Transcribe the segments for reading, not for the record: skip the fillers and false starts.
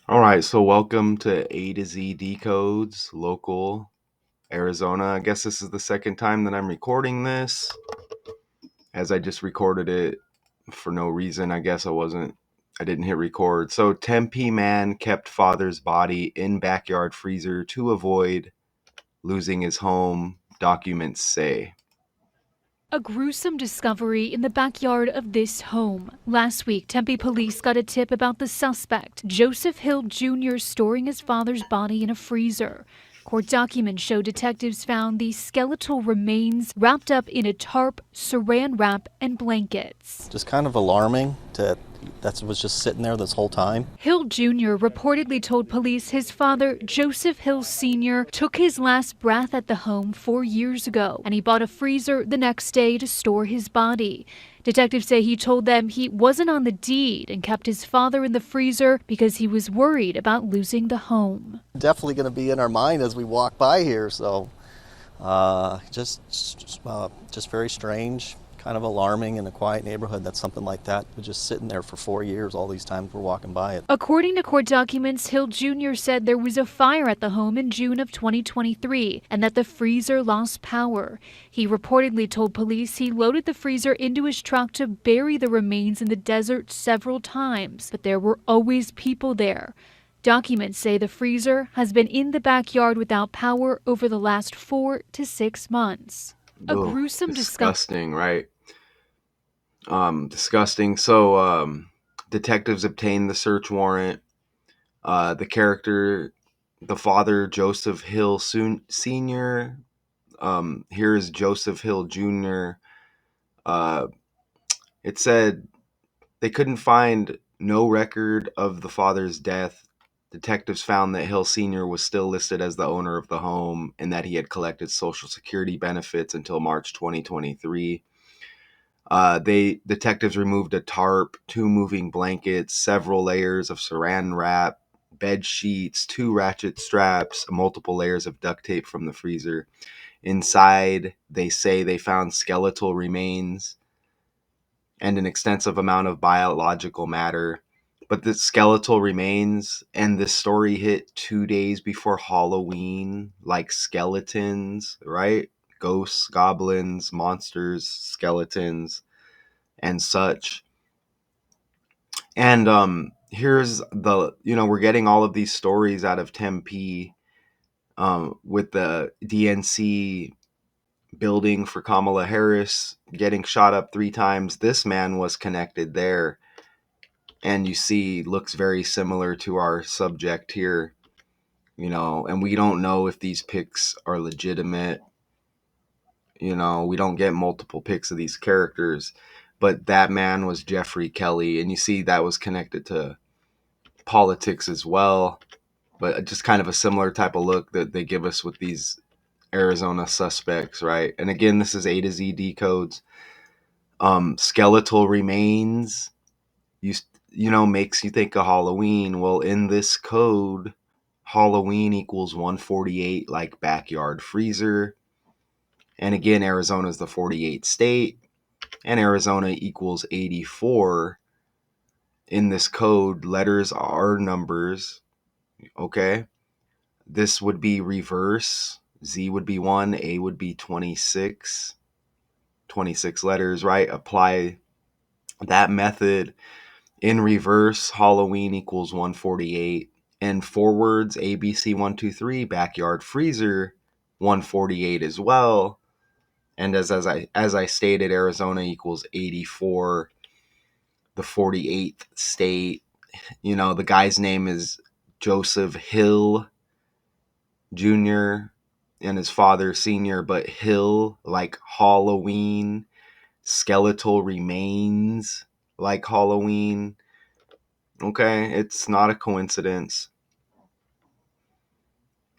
All right, so welcome to A to Z Decodes, local Arizona. I guess this is the second time that I'm recording this, as I just recorded it for no reason. I didn't hit record. So, Tempe man kept father's body in backyard freezer to avoid losing his home, documents say. A gruesome discovery in the backyard of this home. Last week, Tempe police got a tip about the suspect, Joseph Hill Jr., storing his father's body in a freezer. Court documents show detectives found the skeletal remains wrapped up in a tarp, saran wrap, and blankets. Just kind of alarming that was just sitting there this whole time. Hill Jr. reportedly told police his father, Joseph Hill Sr., took his last breath at the home 4 years ago, and he bought a freezer the next day to store his body. Detectives say he told them he wasn't on the deed and kept his father in the freezer because he was worried about losing the home. Definitely going to be in our mind as we walk by here, so just very strange, kind of alarming in a quiet neighborhood that something like that was just sitting there for 4 years all these times we're walking by it. According to court documents, Hill Jr. said there was a fire at the home in June of 2023 and that the freezer lost power. He reportedly told police he loaded the freezer into his truck to bury the remains in the desert several times, but there were always people there. Documents say the freezer has been in the backyard without power over the last 4 to 6 months. A Ugh, gruesome discovery. disgusting, right? Disgusting. So, detectives obtained the search warrant. The father, Joseph Hill Sr. Here is Joseph Hill Jr. Uh, it said they couldn't find no record of the father's death. Detectives found that Hill Sr. was still listed as the owner of the home and that he had collected Social Security benefits until March 2023. Detectives removed a tarp, two moving blankets, several layers of saran wrap, bed sheets, two ratchet straps, multiple layers of duct tape from the freezer. Inside, they say they found skeletal remains and an extensive amount of biological matter. But the skeletal remains and this story hit 2 days before Halloween, like skeletons, right? Ghosts, goblins, monsters, skeletons, and such. And here's we're getting all of these stories out of Tempe, with the DNC building for Kamala Harris getting shot up 3 times. This man was connected there, and you see, looks very similar to our subject here, and we don't know if these pics are legitimate. We don't get multiple pics of these characters, but that man was Jeffrey Kelly, and you see that was connected to politics as well, but just kind of a similar type of look that they give us with these Arizona suspects, right? And again, this is A to Z decodes. Skeletal remains, you makes you think of Halloween. Well, in this code, Halloween equals 148, like backyard freezer. And again, Arizona is the 48th state, and Arizona equals 84. In this code, letters are numbers, okay? This would be reverse. Z would be 1, A would be 26. 26 letters, right? Apply that method in reverse. Halloween equals 148. And forwards, ABC 123, backyard freezer 148 as well. And as I stated, Arizona equals 84, the 48th state. The guy's name is Joseph Hill Jr. and his father Sr., but Hill like Halloween, skeletal remains like Halloween. Okay, it's not a coincidence.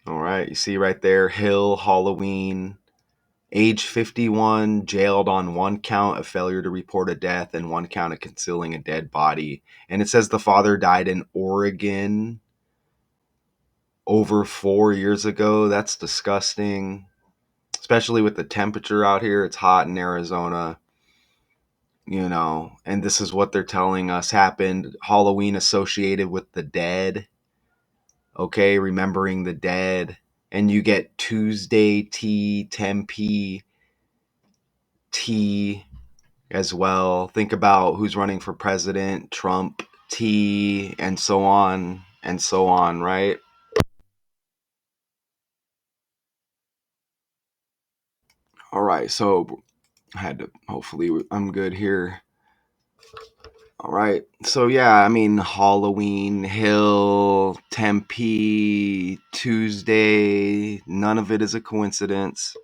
All right, you see right there, Hill, Halloween, age 51, jailed on one count of failure to report a death and one count of concealing a dead body. And it says the father died in Oregon over 4 years ago. That's disgusting, especially with the temperature out here. It's hot in Arizona, and this is what they're telling us happened. Halloween associated with the dead. Okay, remembering the dead. And you get Tuesday T, Tempe T as well. Think about who's running for president, Trump T, and so on, right? All right, so I had to, hopefully I'm good here. All right. So yeah, I mean Halloween, Hill, Tempe, Tuesday, none of it is a coincidence.